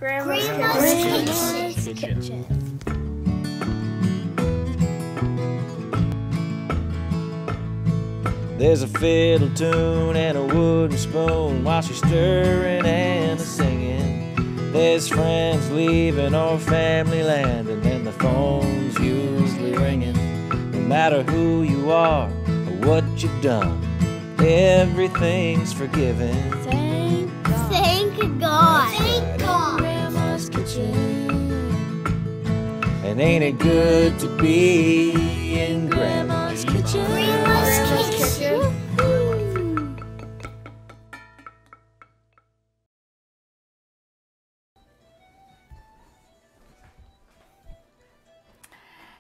Grandma's Kitchen. There's a fiddle tune and a wooden spoon while she's stirring and a-singing. There's friends leaving or family land, and then the phone's usually ringing. No matter who you are or what you've done, everything's forgiven. Thank God. Thank God. Thank God. Grandma's Kitchen. And ain't it good to be in Grandma's Kitchen? Grandma's Kitchen.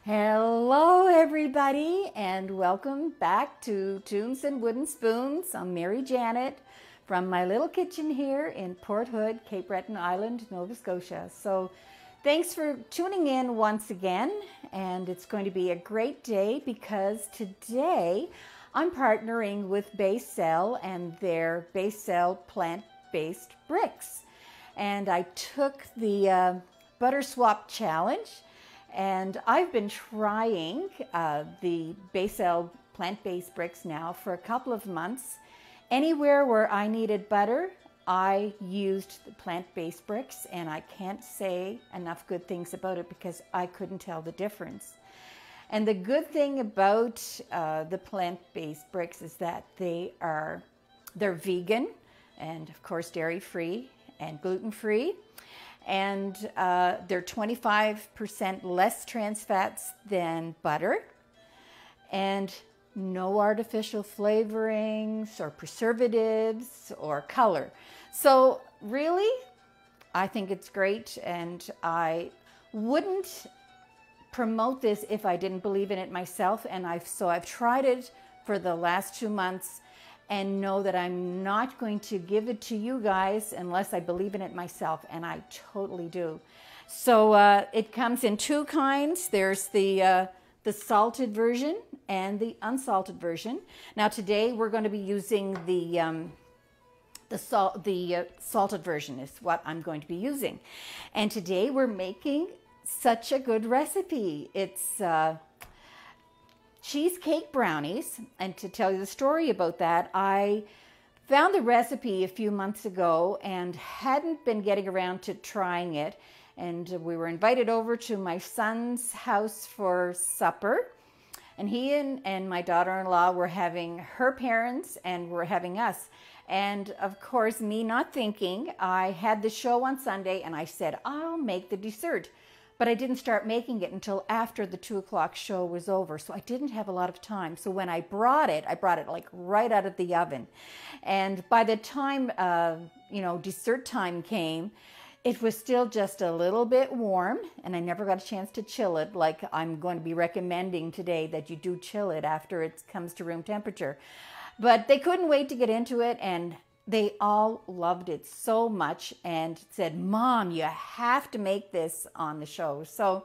Hello everybody, and welcome back to Tunes and Wooden Spoons. I'm Mary Janet from my little kitchen here in Port Hood, Cape Breton Island, Nova Scotia. So thanks for tuning in once again, and it's going to be a great day because today I'm partnering with Basel and their Basel plant-based bricks. And I took the Butter Swap Challenge, and I've been trying the Basel plant-based bricks now for a couple of months. Anywhere where I needed butter, I used the plant-based bricks, and I can't say enough good things about it because I couldn't tell the difference. And the good thing about the plant-based bricks is that they're vegan and of course dairy-free and gluten-free. And they're 25% less trans fats than butter, and no artificial flavorings or preservatives or color. So really, I think it's great, and I wouldn't promote this if I didn't believe in it myself. And so I've tried it for the last 2 months and know that I'm not going to give it to you guys unless I believe in it myself, and I totally do. So it comes in two kinds. There's the salted version and the unsalted version. Now today we're going to be using the salted version is what I'm going to be using. And today we're making such a good recipe. It's Cheesecake Brownies, and to tell you the story about that, I found the recipe a few months ago and hadn't been getting around to trying it, and we were invited over to my son's house for supper, and he and my daughter-in-law were having her parents and were having us. And of course, me not thinking, I had the show on Sunday and I said, I'll make the dessert. But I didn't start making it until after the 2 o'clock show was over. So I didn't have a lot of time. So when I brought it like right out of the oven. And by the time, dessert time came, it was still just a little bit warm, and I never got a chance to chill it like I'm going to be recommending today that you do chill it after it comes to room temperature. But they couldn't wait to get into it, and they all loved it so much and said, Mom, you have to make this on the show. So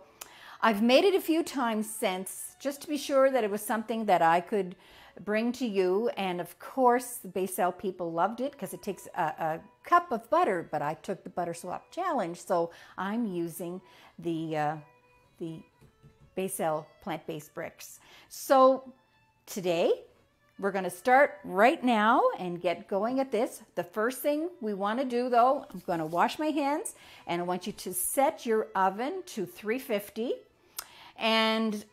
I've made it a few times since, just to be sure that it was something that I could bring to you. And of course, the Basel people loved it because it takes a cup of butter, but I took the Butter Swap Challenge, so I'm using the Basel plant-based bricks. So today, we're going to start right now and get going at this. The first thing we want to do, though, I'm going to wash my hands, and I want you to set your oven to 350. And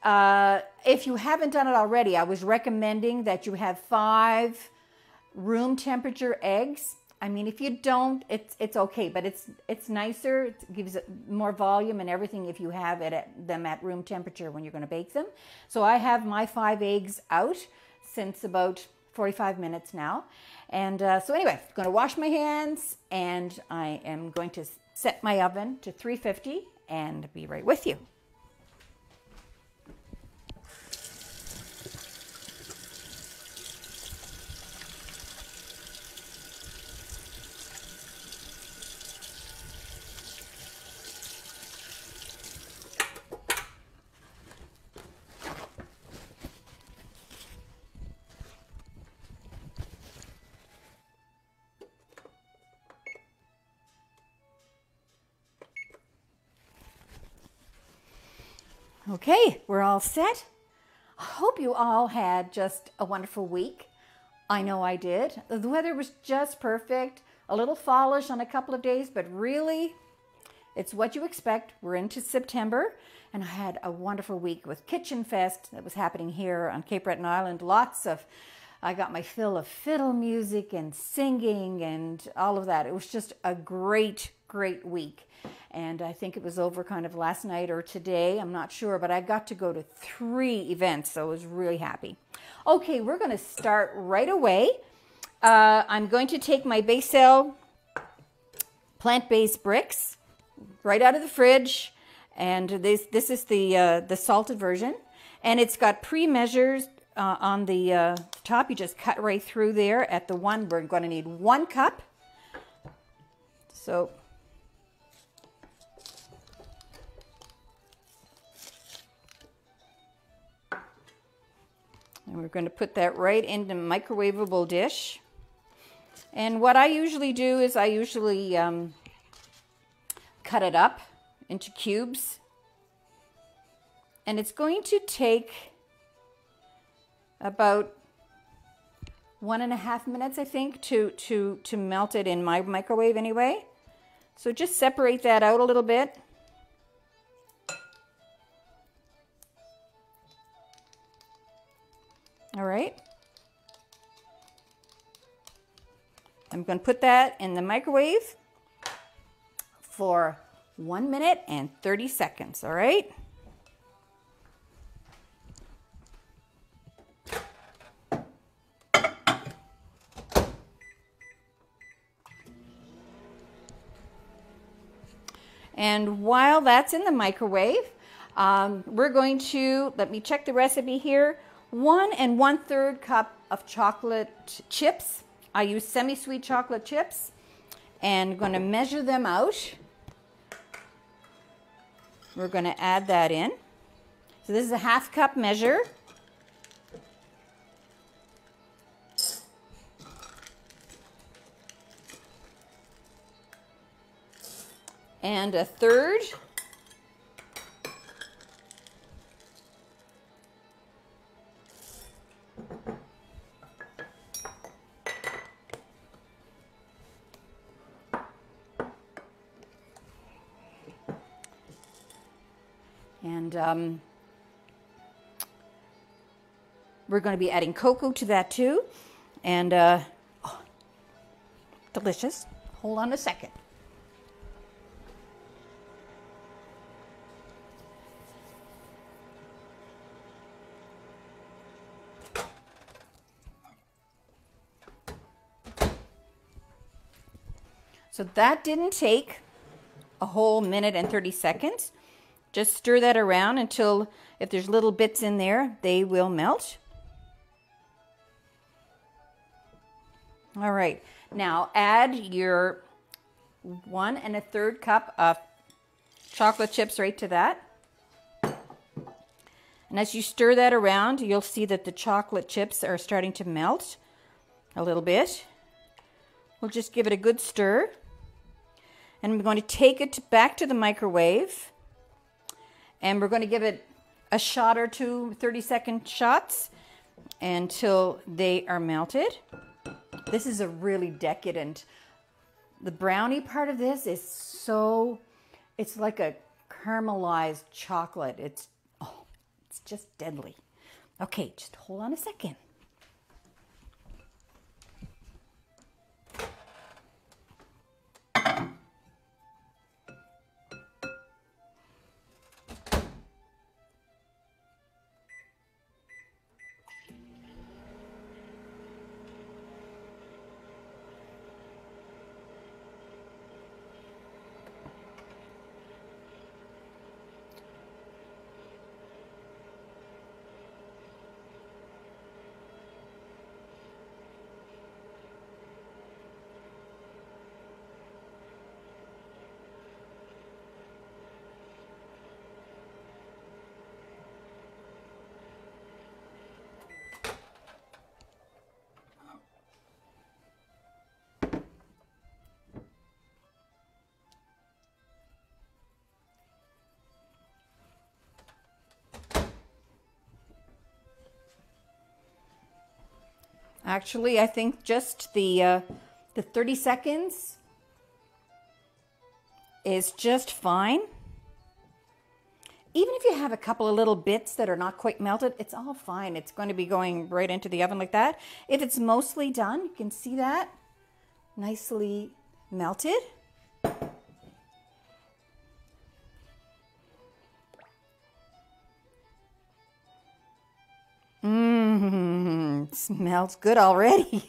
if you haven't done it already, I was recommending that you have 5 room temperature eggs. I mean, if you don't, it's okay, but it's nicer. It gives it more volume and everything if you have them at room temperature when you're going to bake them. So I have my 5 eggs out since about 45 minutes now. And so anyway, I'm going to wash my hands, and I am going to set my oven to 350 and be right with you. Okay, we're all set. I hope you all had just a wonderful week. I know I did. The weather was just perfect. A little fallish on a couple of days, but really, it's what you expect. We're into September, and I had a wonderful week with Kitchen Fest that was happening here on Cape Breton Island. I got my fill of fiddle music and singing and all of that. It was just a great, great week. And I think it was over kind of last night or today. I'm not sure, but I got to go to 3 events, so I was really happy. Okay, we're going to start right away. I'm going to take my Baysell plant-based bricks right out of the fridge, and this is the salted version, and it's got pre-measures on the top. You just cut right through there at the one. We're going to need 1 cup. So and we're going to put that right into a microwavable dish. And what I usually do is I usually cut it up into cubes. And it's going to take about 1.5 minutes, I think, to melt it in my microwave anyway. So just separate that out a little bit. All right. I'm going to put that in the microwave for 1 minute and 30 seconds, all right? And while that's in the microwave, we're going to, let me check the recipe here, 1 1/3 cup of chocolate chips. I use semi-sweet chocolate chips, and I'm going to measure them out. We're going to add that in. So this is a 1/2 cup measure. And 1/3. And we're going to be adding cocoa to that too. And oh, delicious. Hold on a second. So that didn't take a whole 1 minute and 30 seconds. Just stir that around until, if there's little bits in there, they will melt. All right, now add your 1 1/3 cup of chocolate chips right to that. And as you stir that around, you'll see that the chocolate chips are starting to melt a little bit. We'll just give it a good stir. And I'm going to take it back to the microwave. And we're going to give it a shot or 2, 30-second shots until they are melted. This is a really decadent. The brownie part of this is it's like a caramelized chocolate. It's just deadly. Okay, just hold on a second. Actually, I think just the 30 seconds is just fine. Even if you have a couple of little bits that are not quite melted, it's all fine. It's going to be going right into the oven like that. If it's mostly done, you can see that nicely melted. Smells good already.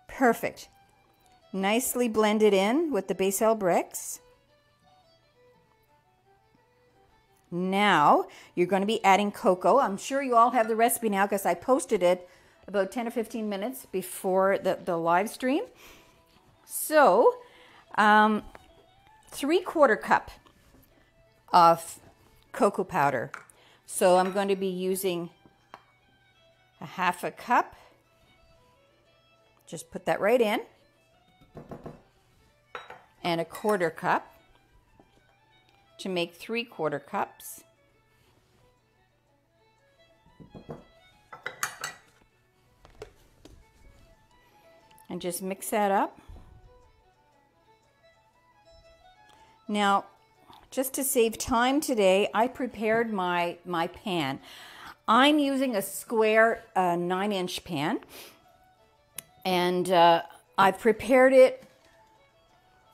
Perfect. Nicely blended in with the Becel bricks. Now you're going to be adding cocoa. I'm sure you all have the recipe now because I posted it about 10 or 15 minutes before the live stream. So 3/4 cup of cocoa powder. So I'm going to be using a 1/2 cup. Just put that right in. And a 1/4 cup to make 3/4 cups. And just mix that up. Now, just to save time today, I prepared my pan. I'm using a square 9-inch pan. And I've prepared it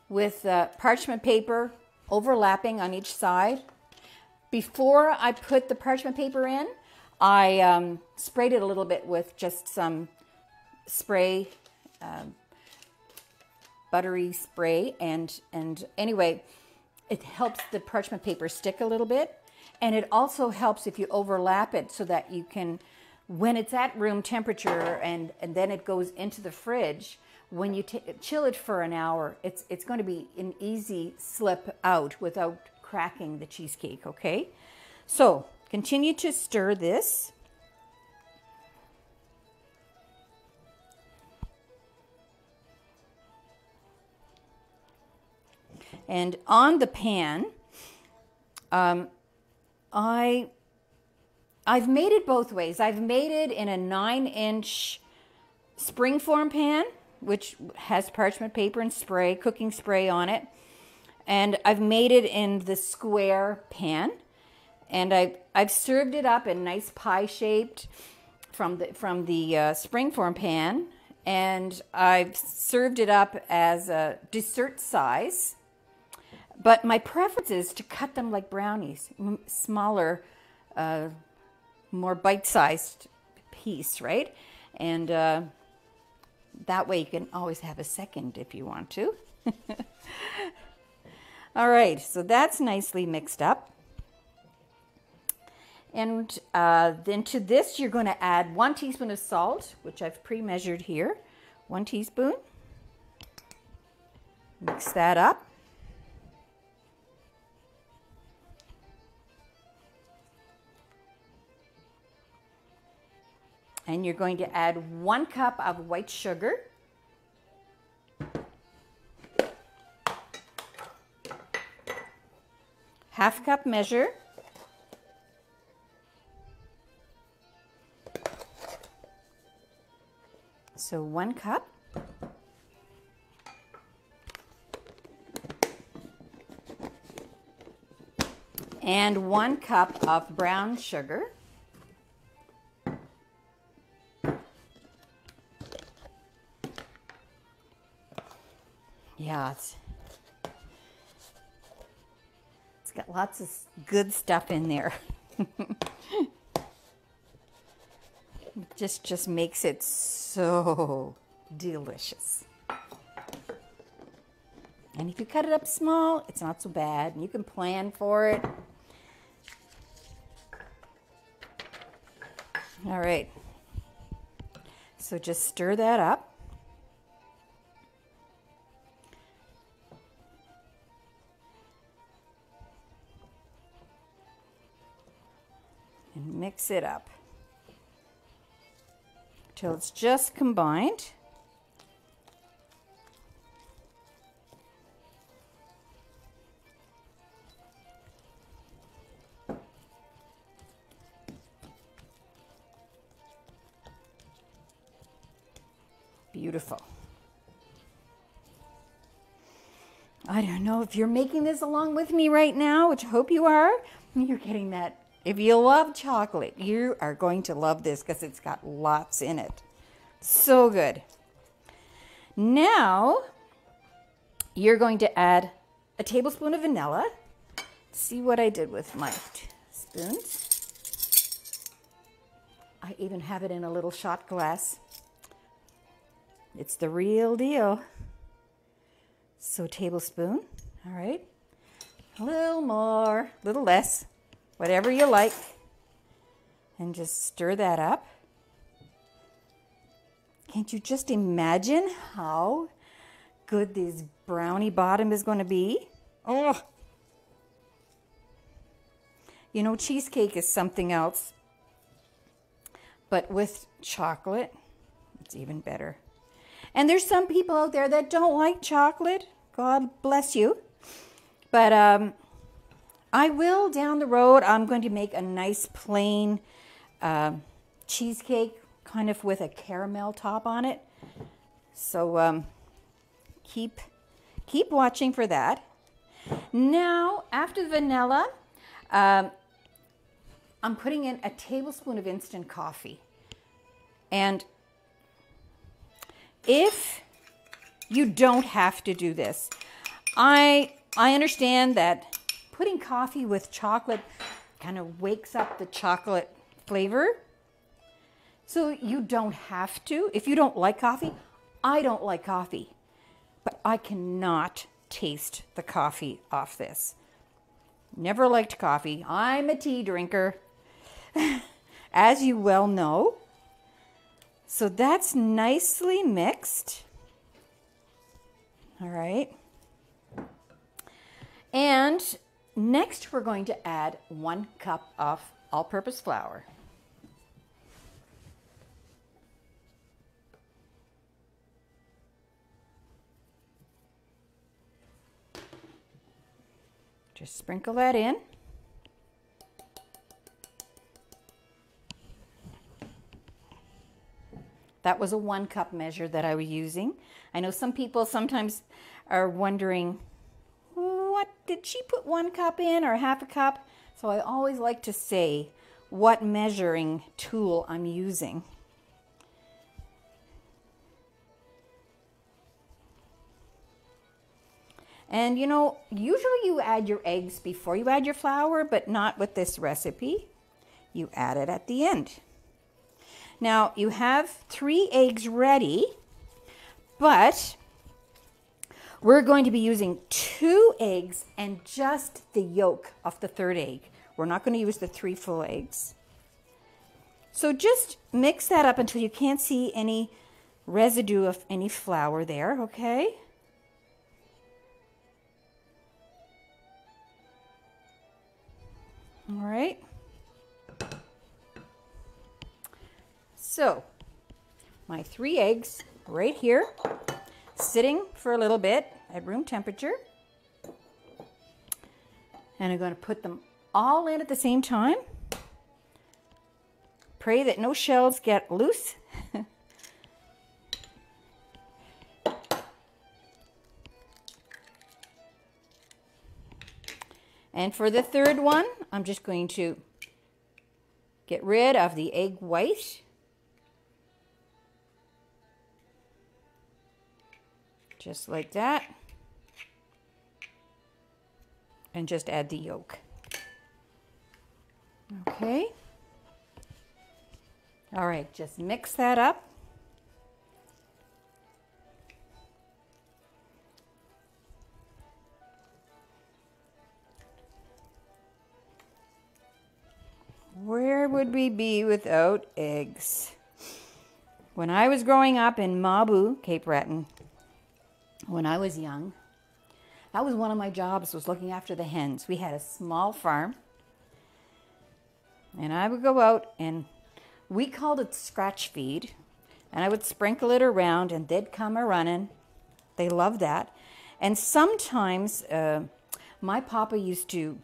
with parchment paper overlapping on each side. Before I put the parchment paper in, I sprayed it a little bit with just some spray, buttery spray. And anyway, it helps the parchment paper stick a little bit. And it also helps if you overlap it so that you can, when it's at room temperature and then it goes into the fridge, when you chill it for an hour, it's going to be an easy slip out without cracking the cheesecake, okay? So continue to stir this. And on the pan, I've made it both ways. I've made it in a 9-inch springform pan, which has parchment paper and spray, cooking spray on it. And I've made it in the square pan. And I've served it up in nice pie shaped from the springform pan. And I've served it up as a dessert size. But my preference is to cut them like brownies, smaller, more bite-sized piece, right? And that way you can always have a second if you want to. All right, so that's nicely mixed up. And then to this, you're going to add 1 teaspoon of salt, which I've pre-measured here. 1 teaspoon. Mix that up. And you're going to add 1 cup of white sugar. Half cup measure. So 1 cup. And 1 cup of brown sugar. Yeah, it's got lots of good stuff in there. just makes it so delicious. And if you cut it up small, it's not so bad. You can plan for it. All right. So just stir that up. And mix it up till it's just combined. beautiful. I don't know if you're making this along with me right now, which I hope you are. You're getting that. If you love chocolate, you are going to love this because it's got lots in it. So good. Now, you're going to add a tablespoon of vanilla. See what I did with my spoons. I even have it in a little shot glass. It's the real deal. So tablespoon, all right. A little more, a little less, whatever you like. And just stir that up. Can't you just imagine how good this brownie bottom is going to be? Oh! You know, cheesecake is something else. But with chocolate, it's even better. And there's some people out there that don't like chocolate. God bless you. But I will, down the road, I'm going to make a nice plain cheesecake, kind of with a caramel top on it. So keep watching for that. Now, after the vanilla, I'm putting in a tablespoon of instant coffee. And if you don't have to do this, I understand that putting coffee with chocolate kind of wakes up the chocolate flavor. So you don't have to. If you don't like coffee, I don't like coffee, but I cannot taste the coffee off this. Never liked coffee. I'm a tea drinker, as you well know. So that's nicely mixed. All right. And next we're going to add 1 cup of all-purpose flour. Just sprinkle that in. That was a 1 cup measure that I was using. I know some people sometimes are wondering, what did she put 1 cup in or half a cup? So I always like to say what measuring tool I'm using. And you know, usually you add your eggs before you add your flour, but not with this recipe. You add it at the end. Now, you have 3 eggs ready, but we're going to be using 2 eggs and just the yolk of the 3rd egg. We're not going to use the 3 full eggs. So just mix that up until you can't see any residue of any flour there, okay? All right. So, my 3 eggs right here, sitting for a little bit at room temperature. And I'm going to put them all in at the same time. Pray that no shells get loose. And for the 3rd one, I'm just going to get rid of the egg white. Just like that. And just add the yolk. Okay. All right, just mix that up. Where would we be without eggs? When I was growing up in Mabu, Cape Breton, when I was young, that was one of my jobs, was looking after the hens. We had a small farm, and I would go out and we called it scratch feed, and I would sprinkle it around and they'd come a-running. They loved that. And sometimes my papa used to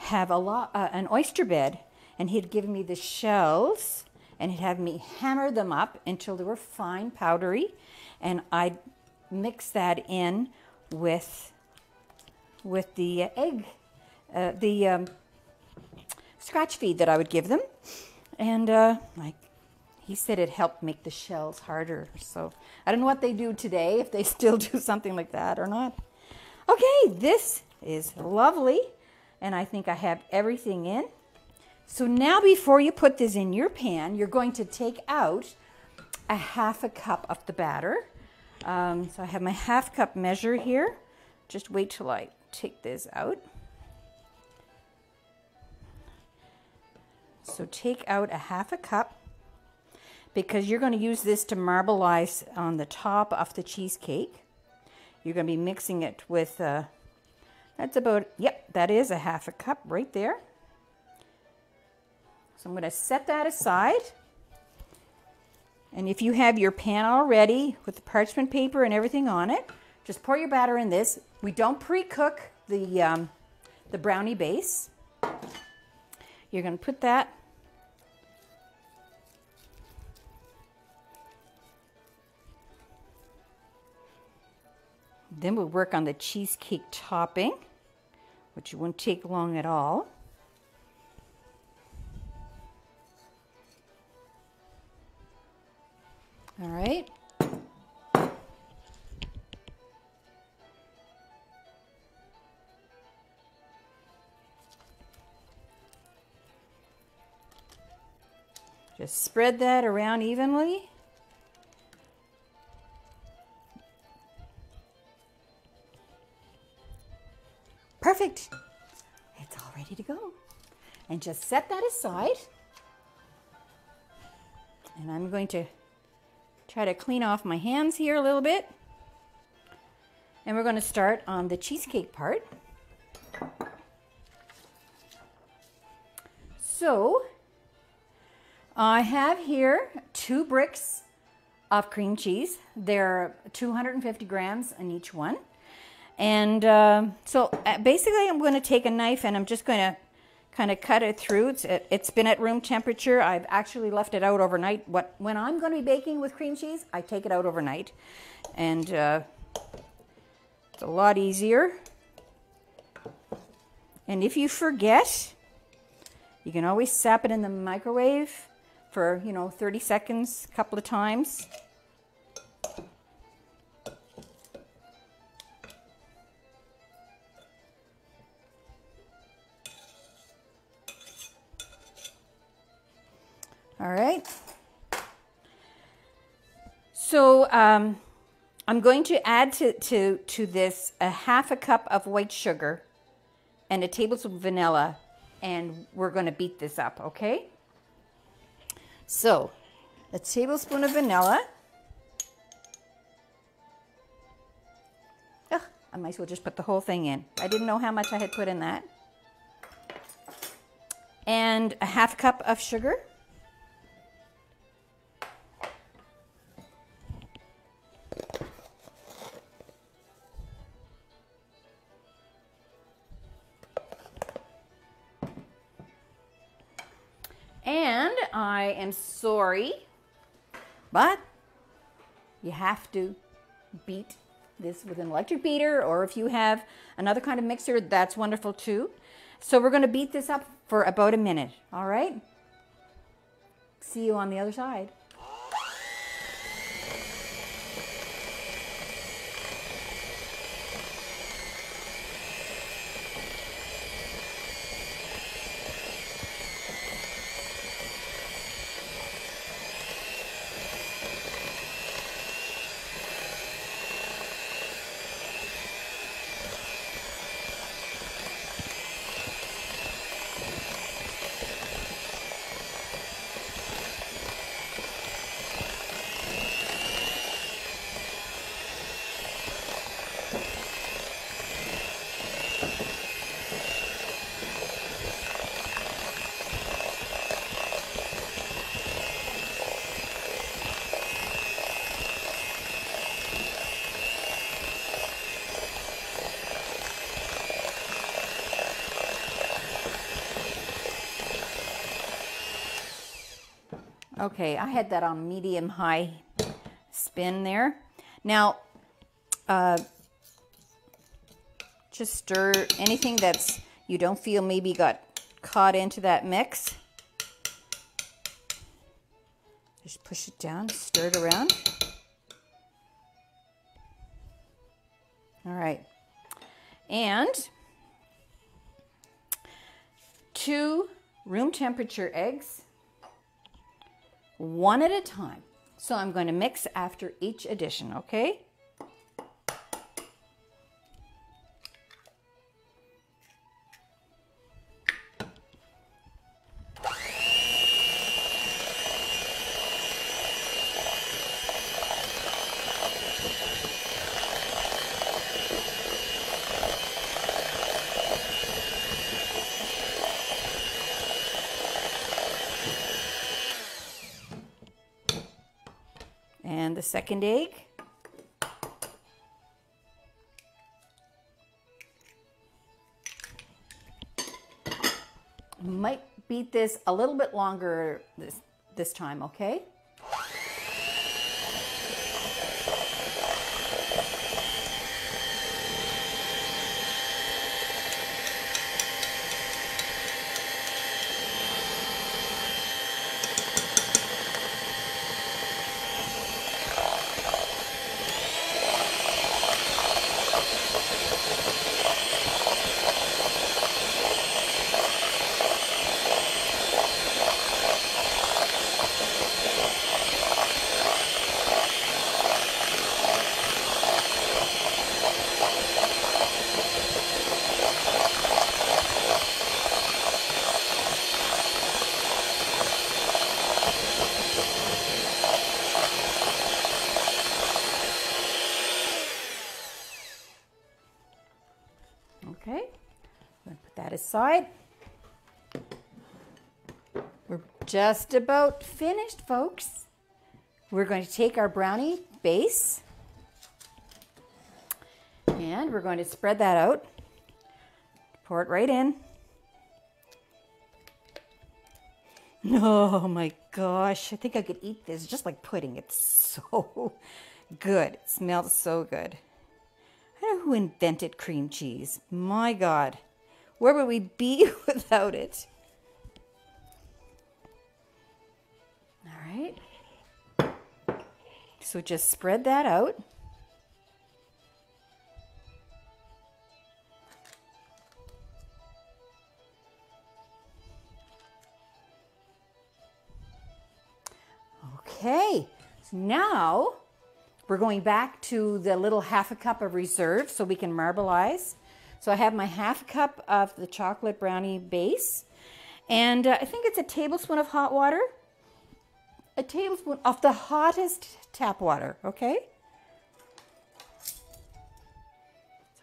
have an oyster bed, and he'd give me the shells and he'd have me hammer them up until they were fine, powdery, and I'd mix that in with the egg, the scratch feed that I would give them, and he said it helped make the shells harder. So I don't know what they do today, if they still do something like that or not. Okay, this is lovely, and I think I have everything in. So now before you put this in your pan, you're going to take out a 1/2 cup of the batter. So I have my 1/2 cup measure here. Just wait till I take this out. So take out a 1/2 cup, because you're going to use this to marbleize on the top of the cheesecake. You're going to be mixing it with, that's about, yep, that is a 1/2 cup right there. So I'm going to set that aside. And if you have your pan already with the parchment paper and everything on it, just pour your batter in this. We don't pre-cook the brownie base. You're going to put that Then we'll work on the cheesecake topping, which won't take long at all. All right. Just spread that around evenly. Perfect. It's all ready to go. And just set that aside. And I'm going to try to clean off my hands here a little bit. And we're going to start on the cheesecake part. So I have here 2 bricks of cream cheese. They're 250 grams in each one. And so basically I'm going to take a knife and I'm just going to kind of cut it through. It's been at room temperature. I've actually left it out overnight. When I'm going to be baking with cream cheese, I take it out overnight. And it's a lot easier. And if you forget, you can always zap it in the microwave for, 30 seconds, a couple of times. All right. So I'm going to add to this a 1/2 cup of white sugar and a tablespoon of vanilla, and we're going to beat this up, okay? So a tablespoon of vanilla. Oh, I might as well just put the whole thing in. I didn't know how much I had put in that. And a 1/2 cup of sugar. And I am sorry, but you have to beat this with an electric beater, or if you have another kind of mixer, that's wonderful too. So we're going to beat this up for about a minute, all right? See you on the other side. Okay, I had that on medium-high spin there. Now, just stir anything that's you don't feel maybe got caught into that mix. Just push it down, stir it around. All right. And 2 room temperature eggs, 1 at a time. So I'm going to mix after each addition, okay? And the second egg. Might beat this a little bit longer this time, okay? Okay, I'm going to put that aside. We're just about finished, folks. We're going to take our brownie base and we're going to spread that out. Pour it right in. Oh my gosh, I think I could eat this just like pudding. It's so good. It smells so good. I don't know who invented cream cheese. My God, where would we be without it? All right. So just spread that out. Okay, so now we're going back to the little half a cup of reserve so we can marbleize. So I have my half cup of the chocolate brownie base, and I think it's a tablespoon of hot water, a tablespoon of the hottest tap water, okay? So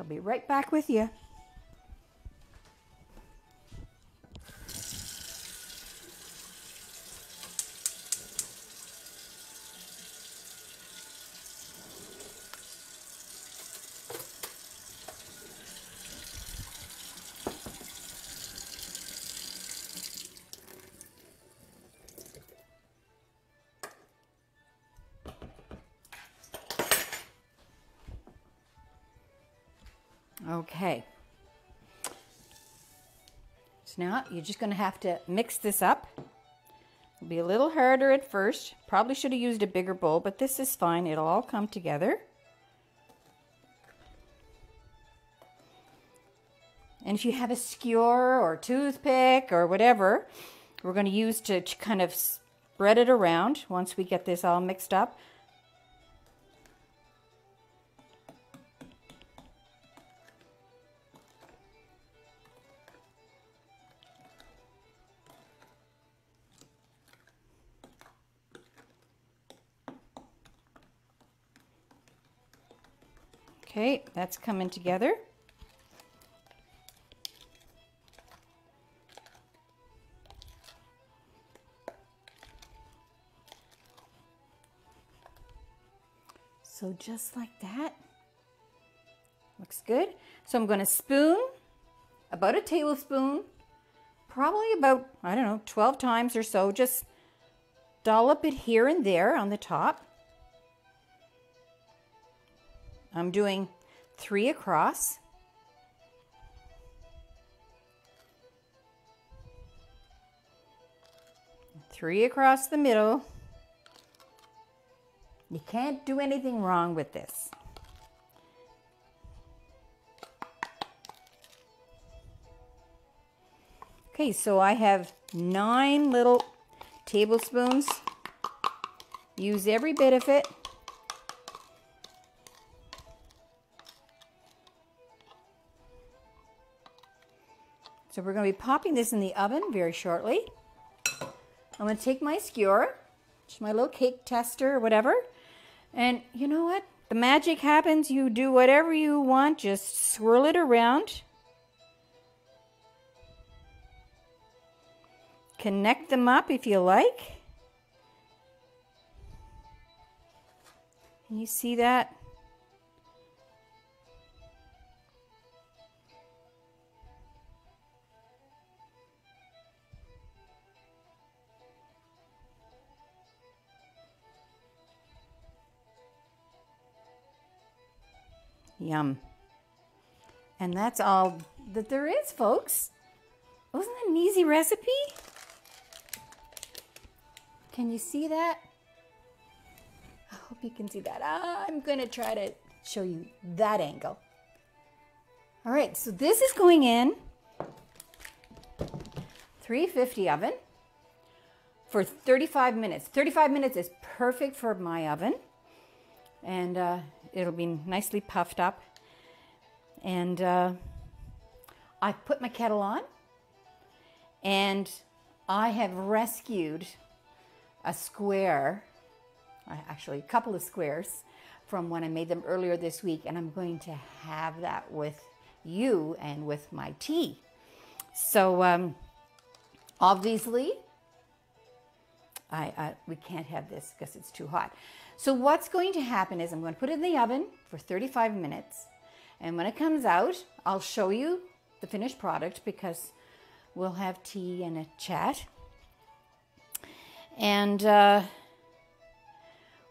I'll be right back with you. Okay, so now you're just going to have to mix this up. It'll be a little harder at first. Probably should have used a bigger bowl, but this is fine. It'll all come together. And if you have a skewer or toothpick or whatever, we're going to use to kind of spread it around once we get this all mixed up. Okay, that's coming together. So just like that. Looks good. So I'm going to spoon about a tablespoon, probably about, I don't know, 12 times or so. Just dollop it here and there on the top. I'm doing 3 across. Three across the middle. You can't do anything wrong with this. Okay, so I have 9 little tablespoons. Use every bit of it. So we're going to be popping this in the oven very shortly. I'm going to take my skewer, just my little cake tester or whatever, and you know what? The magic happens. You do whatever you want. Just swirl it around. Connect them up if you like. Can you see that? Yum. And that's all that there is, folks. Wasn't that an easy recipe? Can you see that? I hope you can see that. I'm going to try to show you that angle. All right, so this is going in 350 oven for 35 minutes. 35 minutes is perfect for my oven. And it'll be nicely puffed up. And I put my kettle on. And I have rescued a square, actually a couple of squares, from when I made them earlier this week. And I'm going to have that with you and with my tea. So obviously, we can't have this because it's too hot. So what's going to happen is I'm going to put it in the oven for 35 minutes. And when it comes out, I'll show you the finished product because we'll have tea and a chat. And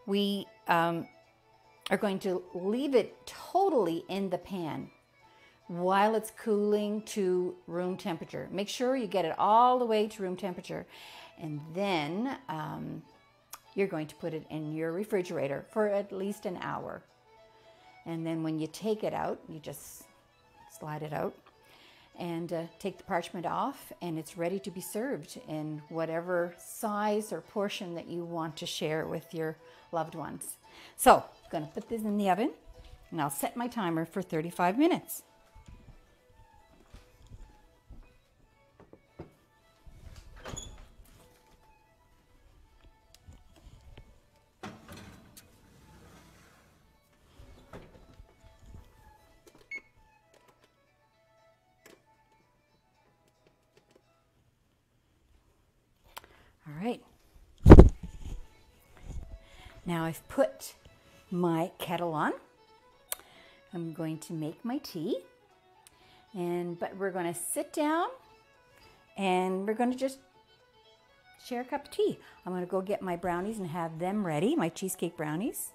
we are going to leave it totally in the pan while it's cooling to room temperature. Make sure you get it all the way to room temperature. And then you're going to put it in your refrigerator for at least an hour. And then when you take it out, you just slide it out and take the parchment off, and it's ready to be served in whatever size or portion that you want to share with your loved ones. So I'm going to put this in the oven, and I'll set my timer for 35 minutes. All right. Now I've put my kettle on. I'm going to make my tea. But we're going to sit down and we're going to just share a cup of tea. I'm going to go get my brownies and have them ready, my cheesecake brownies.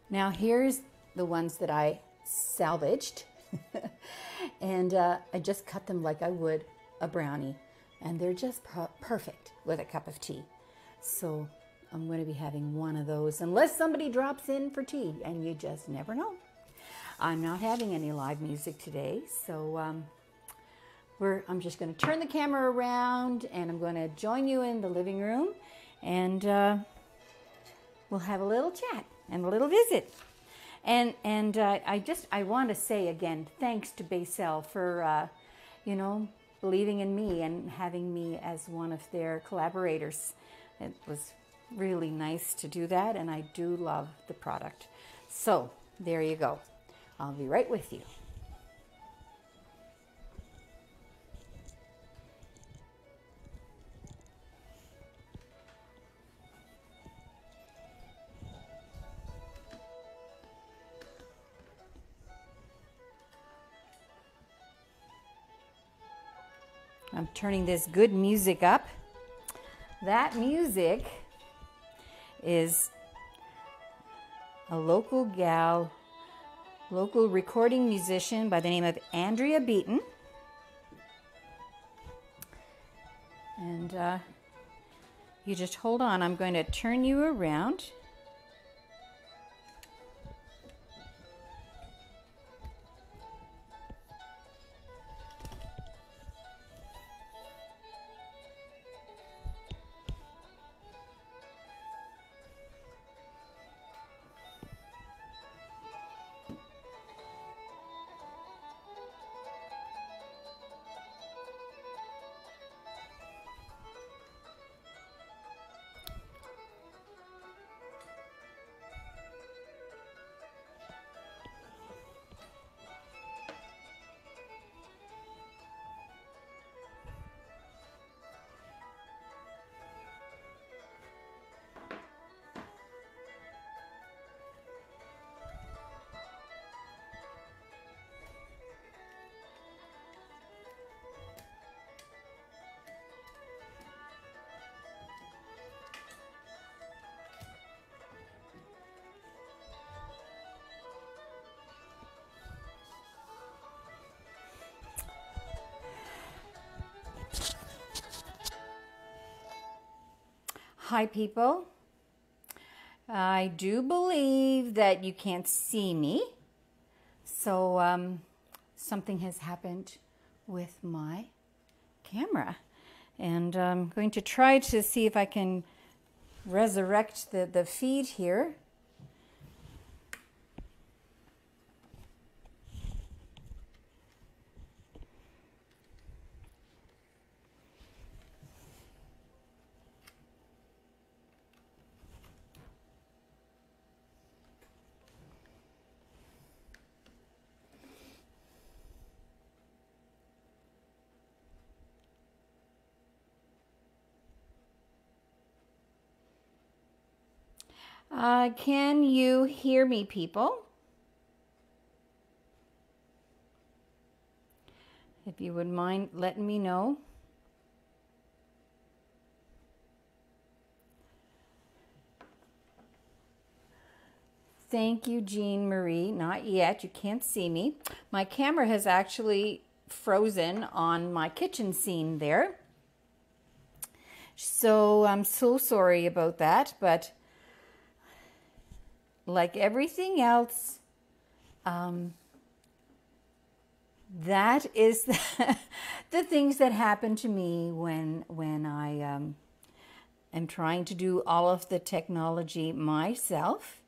Now here's the ones that I salvaged and I just cut them like I would a brownie, and they're just perfect with a cup of tea. So I'm going to be having one of those unless somebody drops in for tea, and you just never know. I'm not having any live music today, so I'm just going to turn the camera around and I'm going to join you in the living room, and we'll have a little chat and a little visit. And I want to say again, thanks to Basel for, believing in me and having me as one of their collaborators. It was really nice to do that, and I do love the product. So there you go. I'll be right with you. I'm turning this good music up. That music is a local gal, local recording musician by the name of Andrea Beaton. And you just hold on. I'm going to turn you around. Hi people, I do believe that you can't see me, so something has happened with my camera, and I'm going to try to see if I can resurrect the feed here. Can you hear me, people? If you would mind letting me know. Thank you, Jean Marie. Not yet. You can't see me. My camera has actually frozen on my kitchen scene there. So I'm so sorry about that, but like everything else, that is the things that happen to me when I am trying to do all of the technology myself.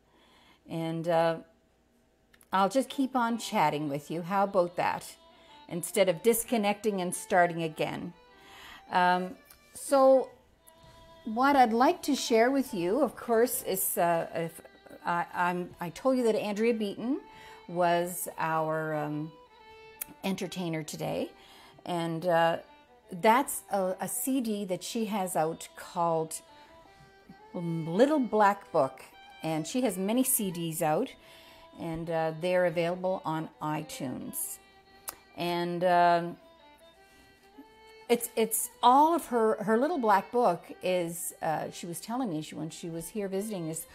And I'll just keep on chatting with you. How about that? Instead of disconnecting and starting again. So what I'd like to share with you, of course, is I told you that Andrea Beaton was our entertainer today, and that's a CD that she has out called Little Black Book, and she has many CDs out, and they're available on iTunes, and it's all of her Little Black Book is, she was telling me when she was here visiting, is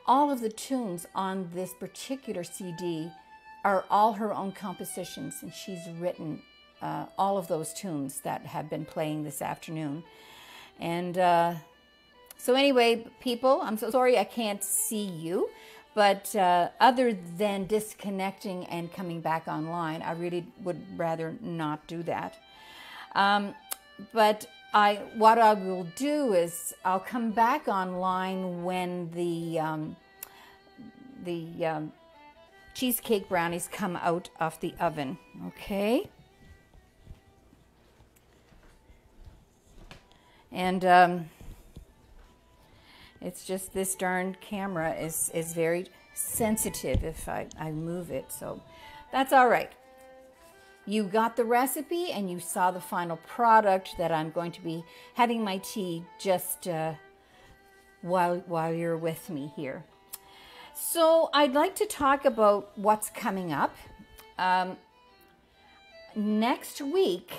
all of the tunes on this particular CD are all her own compositions, and she's written all of those tunes that have been playing this afternoon. And so anyway, people, I'm so sorry I can't see you, but other than disconnecting and coming back online, I really would rather not do that. But what I will do is I'll come back online when the cheesecake brownies come out of the oven, okay? And it's just this darn camera is very sensitive if I move it, so that's all right. You got the recipe and you saw the final product that I'm going to be having my tea just while you're with me here. So I'd like to talk about what's coming up. Next week,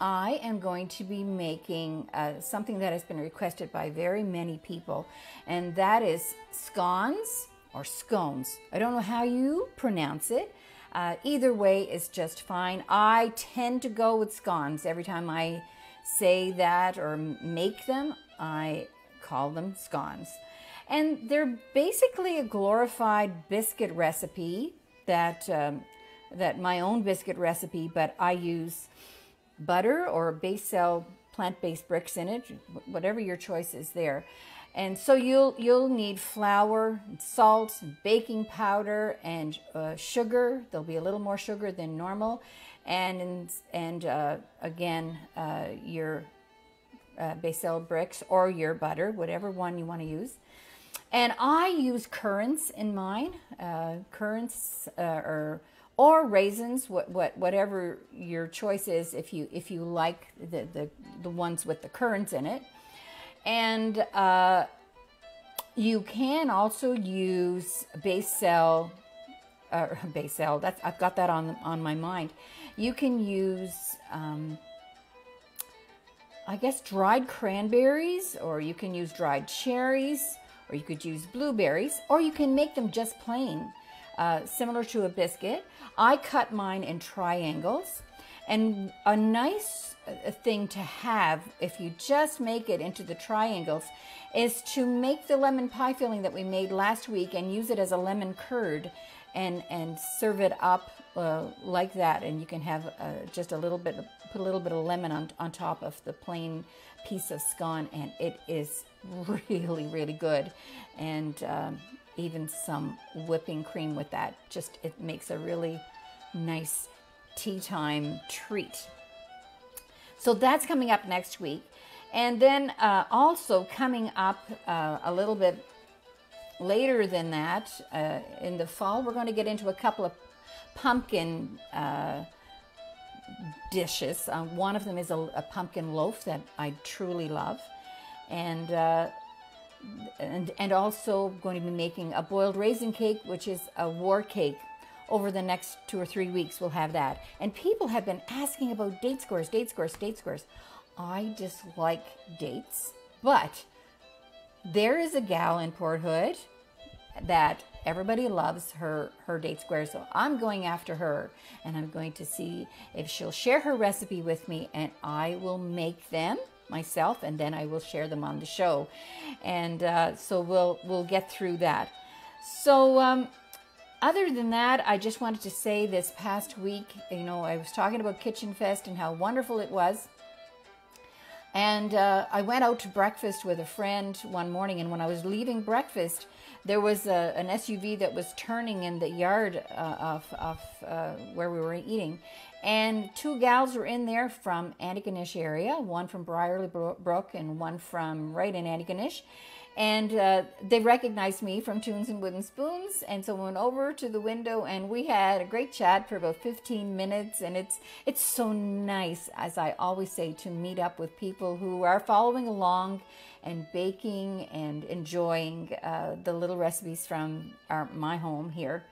I am going to be making something that has been requested by very many people, and that is scones or scones. I don't know how you pronounce it. Either way is just fine. I tend to go with scones. Every time I say that or make them, I call them scones. And they're basically a glorified biscuit recipe that my own biscuit recipe, but I use butter or base cell plant-based bricks in it, whatever your choice is there. And so you'll need flour, salt, baking powder, and sugar. There'll be a little more sugar than normal, and again your base cell bricks or your butter, whatever one you want to use. And I use currants in mine, currants or raisins, whatever your choice is. If you like the ones with the currants in it, and you can also use base cell. I've got that on my mind. You can use I guess dried cranberries, or you can use dried cherries, or you could use blueberries, or you can make them just plain, similar to a biscuit. I cut mine in triangles, and a nice thing to have if you just make it into the triangles is to make the lemon pie filling that we made last week and use it as a lemon curd and serve it up like that. And you can have just a little bit, put a little bit of lemon on top of the plain piece of scone, and it is really, really good. And even some whipping cream with that, just it makes a really nice tea time treat. So that's coming up next week. And then also coming up a little bit later than that, in the fall, we're going to get into a couple of pumpkin dishes. One of them is a pumpkin loaf that I truly love. And also going to be making a boiled raisin cake, which is a war cake. Over the next 2 or 3 weeks, we'll have that. And people have been asking about date squares. I dislike dates, but there is a gal in Port Hood that everybody loves her date squares. So I'm going after her, and I'm going to see if she'll share her recipe with me, and I will make them myself, and then I will share them on the show. And so we'll get through that. So other than that, I just wanted to say this past week, I was talking about Kitchen Fest and how wonderful it was. And I went out to breakfast with a friend one morning, and when I was leaving breakfast, there was an SUV that was turning in the yard of where we were eating. And 2 gals were in there from Antigonish area, one from Brierley Brook and one from right in Antigonish. And they recognized me from Tunes and Wooden Spoons, and so we went over to the window and we had a great chat for about 15 minutes. And it's so nice, as I always say, to meet up with people who are following along and baking and enjoying the little recipes from my home here.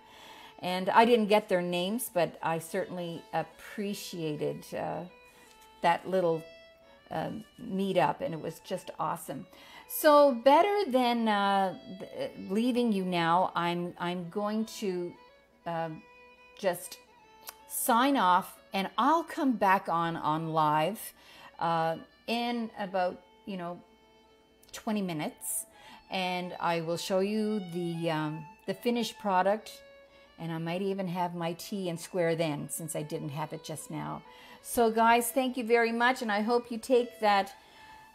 And I didn't get their names, but I certainly appreciated that little meetup, and it was just awesome. So better than leaving you now, I'm going to just sign off, and I'll come back on live in about 20 minutes, and I will show you the finished product, and I might even have my tea and square then, since I didn't have it just now. So guys, thank you very much, and I hope you take that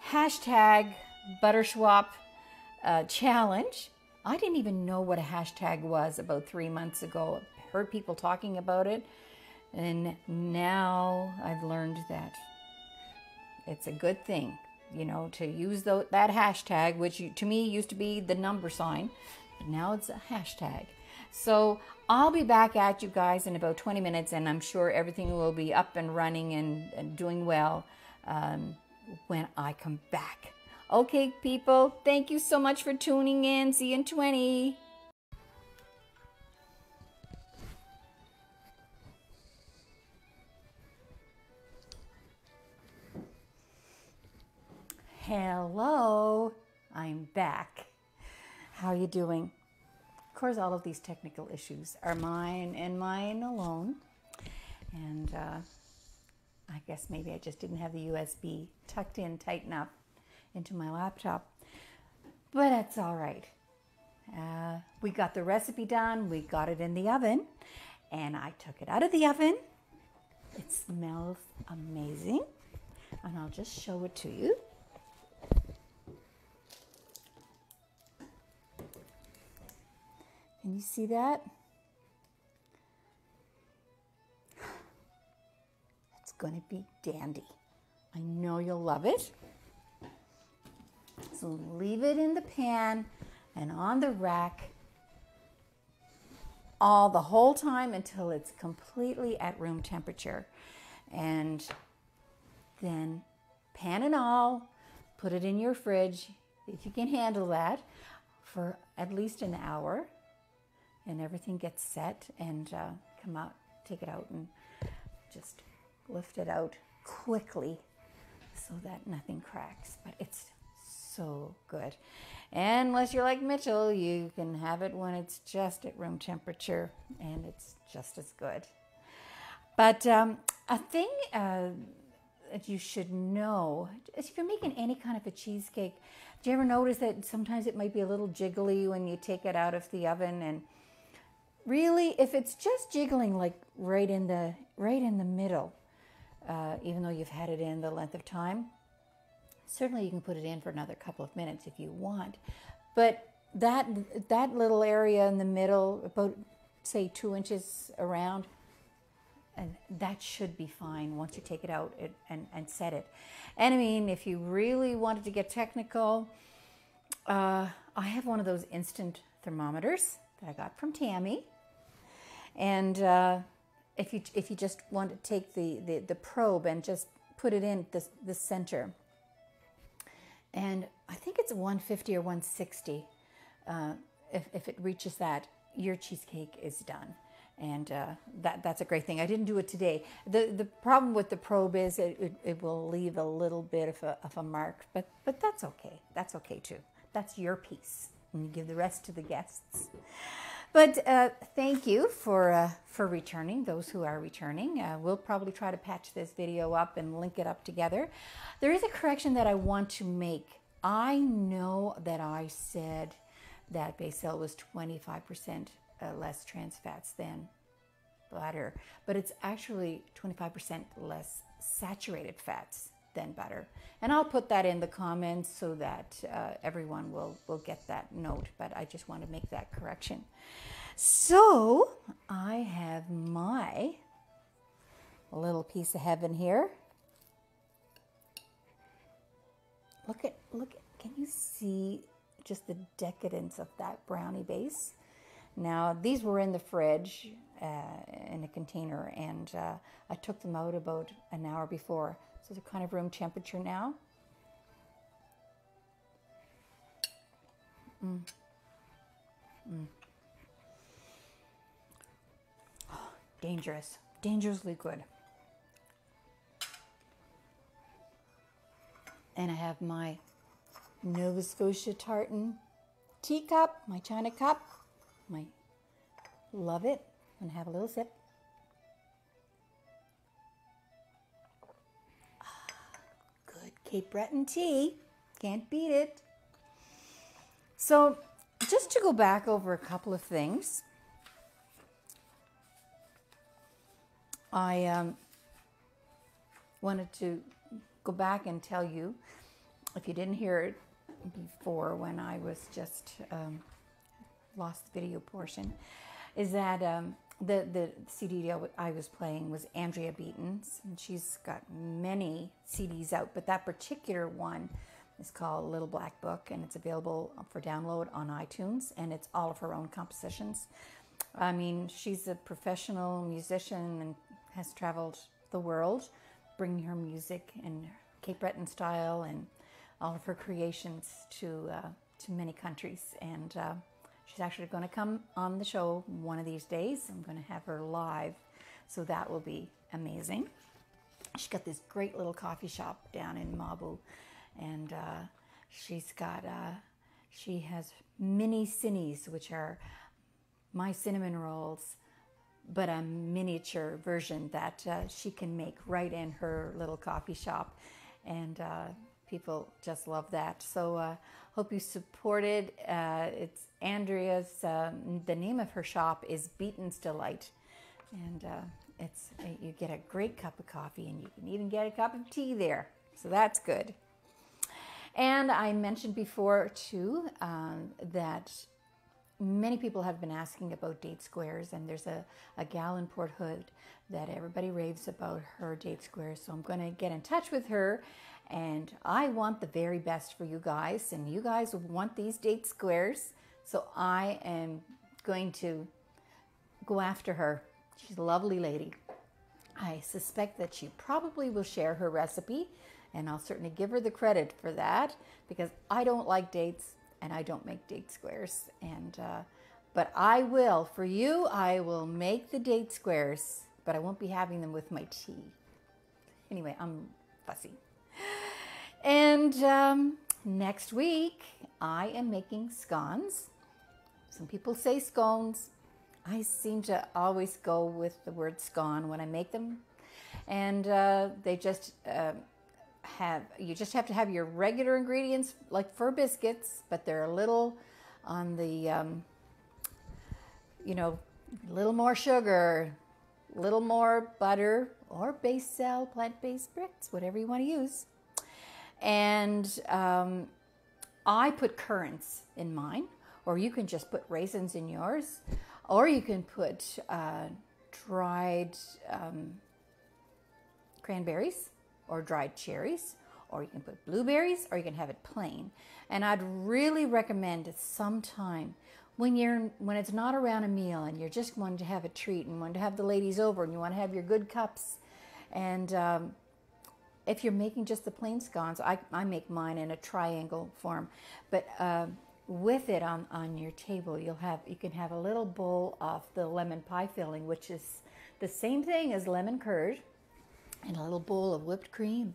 hashtag Butterschwap challenge. I didn't even know what a hashtag was about 3 months ago. I heard people talking about it, and now I've learned that it's a good thing, to use that hashtag, which to me used to be the number sign, but now it's a hashtag. So I'll be back at you guys in about 20 minutes, and I'm sure everything will be up and running and doing well when I come back. Okay, people, thank you so much for tuning in. See you in 20. Hello, I'm back. How are you doing? Of course, all of these technical issues are mine and mine alone. And I guess maybe I just didn't have the USB tucked in tight enough into my laptop. But that's all right. We got the recipe done. We got it in the oven. And I took it out of the oven. It smells amazing. And I'll just show it to you. Can you see that? It's going to be dandy. I know you'll love it. So leave it in the pan and on the rack the whole time until it's completely at room temperature. And then pan and all, put it in your fridge, if you can handle that, for at least an hour. And everything gets set and come out, take it out and just lift it out quickly so that nothing cracks. But it's so good. And unless you're like Mitchell, you can have it when it's just at room temperature and it's just as good. But a thing that you should know, is if you're making any kind of a cheesecake, do you ever notice that sometimes it might be a little jiggly when you take it out of the oven? And really, if it's just jiggling like right in the middle, even though you've had it in the length of time, certainly you can put it in for another couple of minutes if you want. But that little area in the middle, about say 2 inches around, and that should be fine once you take it out and set it. And I mean, if you really wanted to get technical, I have one of those instant thermometers that I got from Tammy. And if you just want to take the probe and just put it in the center, and I think it's 150 or 160. If it reaches that, your cheesecake is done. And that's a great thing. I didn't do it today. The problem with the probe is it will leave a little bit of a mark, but that's okay. That's okay too. That's your piece, and you give the rest to the guests. But thank you for returning, those who are returning. We'll probably try to patch this video up and link it up together. There is a correction that I want to make. I know that I said that basil was 25% less trans fats than butter, but it's actually 25% less saturated fats than butter. And I'll put that in the comments so that everyone will get that note, but I just want to make that correction. So I have my little piece of heaven here. Look at, can you see just the decadence of that brownie base? Now, these were in the fridge in a container, and I took them out about an hour before. So they're kind of room temperature now. Oh, dangerous, dangerously good. And I have my Nova Scotia tartan teacup, my china cup. Love it. I'm gonna have a little sip. Good Cape Breton tea. Can't beat it. So just to go back over a couple of things, I wanted to go back and tell you, if you didn't hear it before when I was just lost the video portion, is that the CD I was playing was Andrea Beaton's, and she's got many CDs out, but that particular one is called Little Black Book, and it's available for download on iTunes, and it's all of her own compositions. I mean, she's a professional musician and has traveled the world bringing her music in Cape Breton style and all of her creations to many countries. And she's actually going to come on the show one of these days. I'm going to have her live, so that will be amazing. She's got this great little coffee shop down in Mabu, and she has mini cinnies, which are my cinnamon rolls, but a miniature version that she can make right in her little coffee shop, and people just love that. So hope you support it. It's Andrea's, the name of her shop is Beaton's Delight, and you get a great cup of coffee, and you can even get a cup of tea there, so that's good. And I mentioned before too that many people have been asking about date squares, and there's a gal in Port Hood that everybody raves about her date squares. So I'm going to get in touch with her, and I want the very best for you guys, and you guys want these date squares. So I am going to go after her. She's a lovely lady. I suspect that she probably will share her recipe, and I'll certainly give her the credit for that, because I don't like dates and I don't make date squares. But I will, for you, I will make the date squares, but I won't be having them with my tea. Anyway, I'm fussy. And next week, I am making scones. Some people say scones. I seem to always go with the word scone when I make them. And they just you just have to have your regular ingredients, like for biscuits, but they're a little on the, a little more sugar, a little more butter, or base cell, plant-based bricks, whatever you want to use. And I put currants in mine, or you can just put raisins in yours, or you can put dried cranberries or dried cherries, or you can put blueberries, or you can have it plain. And I'd really recommend it sometime when it's not around a meal and you're just wanting to have a treat and want to have the ladies over and you want to have your good cups. And if you're making just the plain scones, I make mine in a triangle form, but with it on your table, you can have a little bowl of the lemon pie filling, which is the same thing as lemon curd, and a little bowl of whipped cream,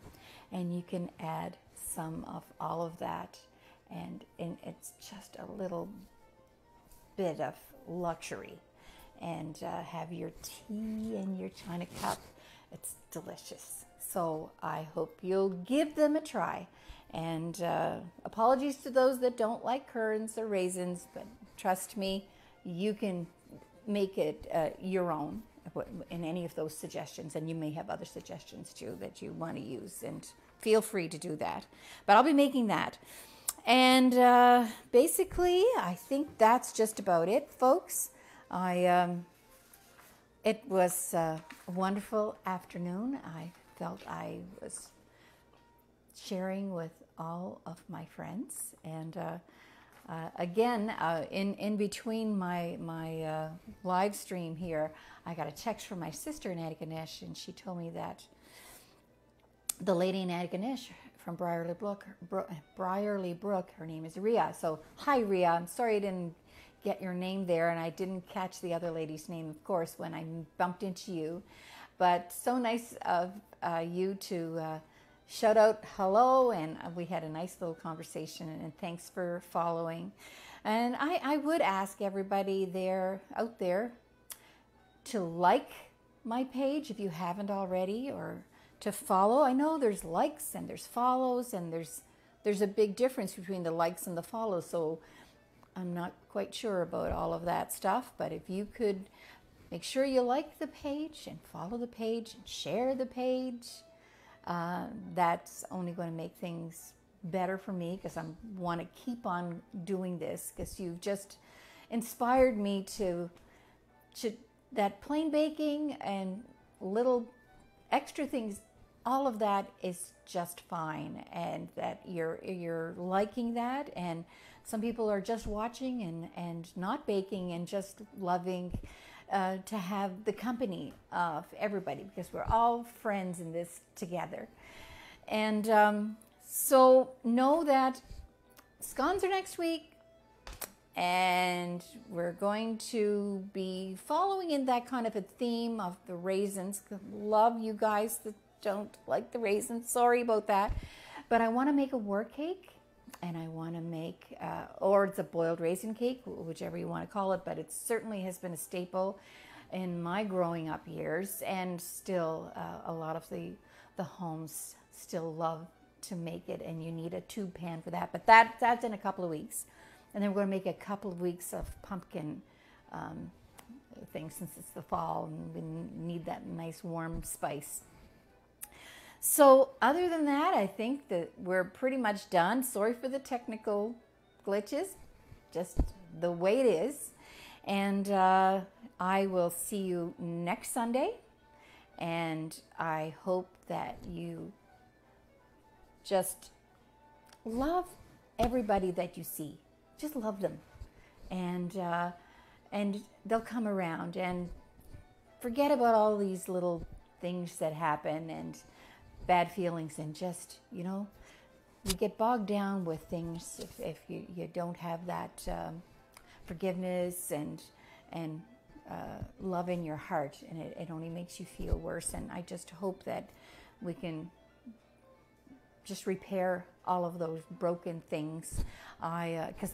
and you can add some of all of that, and it's just a little bit of luxury, and have your tea in your china cup. It's delicious. So I hope you'll give them a try, and apologies to those that don't like currants or raisins, but trust me, you can make it your own in any of those suggestions, and you may have other suggestions too that you want to use, and feel free to do that. But I'll be making that, and basically I think that's just about it, folks. It was a wonderful afternoon. I felt I was sharing with all of my friends, and again, in between my live stream here, I got a text from my sister in Antigonish, and she told me that the lady in Antigonish from Briarly Brook, her name is Rhea. So hi Rhea, I'm sorry I didn't get your name there, and I didn't catch the other lady's name, of course, when I bumped into you. But so nice of you to shout out hello, and we had a nice little conversation, and thanks for following. And I would ask everybody out there to like my page if you haven't already, or to follow. I know there's likes and there's follows, and there's a big difference between the likes and the follows, so I'm not quite sure about all of that stuff, but if you could make sure you like the page and follow the page and share the page, that's only going to make things better for me, because I want to keep on doing this, because you've just inspired me to that plain baking and little extra things, all of that is just fine, and that you're liking that. And some people are just watching and not baking and just loving to have the company of everybody, because we're all friends in this together. And so know that scones are next week, and we're going to be following in that kind of a theme of the raisins. Love you guys that don't like the raisins, sorry about that. But I want to make a war cake, and I want to make, or it's a boiled raisin cake, whichever you want to call it, but it certainly has been a staple in my growing up years, and still a lot of the homes still love to make it, and you need a tube pan for that. But that's in a couple of weeks. And then we're going to make a couple of weeks of pumpkin things, since it's the fall and we need that nice warm spice. So other than that, I think that we're pretty much done. Sorry for the technical glitches, just the way it is. And I will see you next Sunday. And I hope that you just love everybody that you see. Just love them. And they'll come around, and forget about all these little things that happen and bad feelings, and just, you get bogged down with things if you don't have that forgiveness and love in your heart, and it only makes you feel worse. And I just hope that we can just repair all of those broken things. Because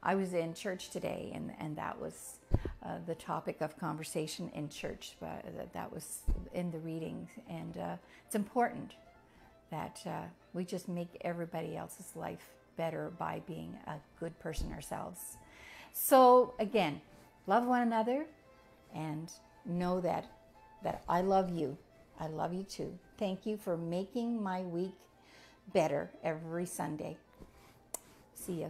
I was in church today, and that was the topic of conversation in church. That was in the readings, and it's important that we just make everybody else's life better by being a good person ourselves. So again, love one another, and know that I love you. I love you too. Thank you for making my week better every Sunday. See ya.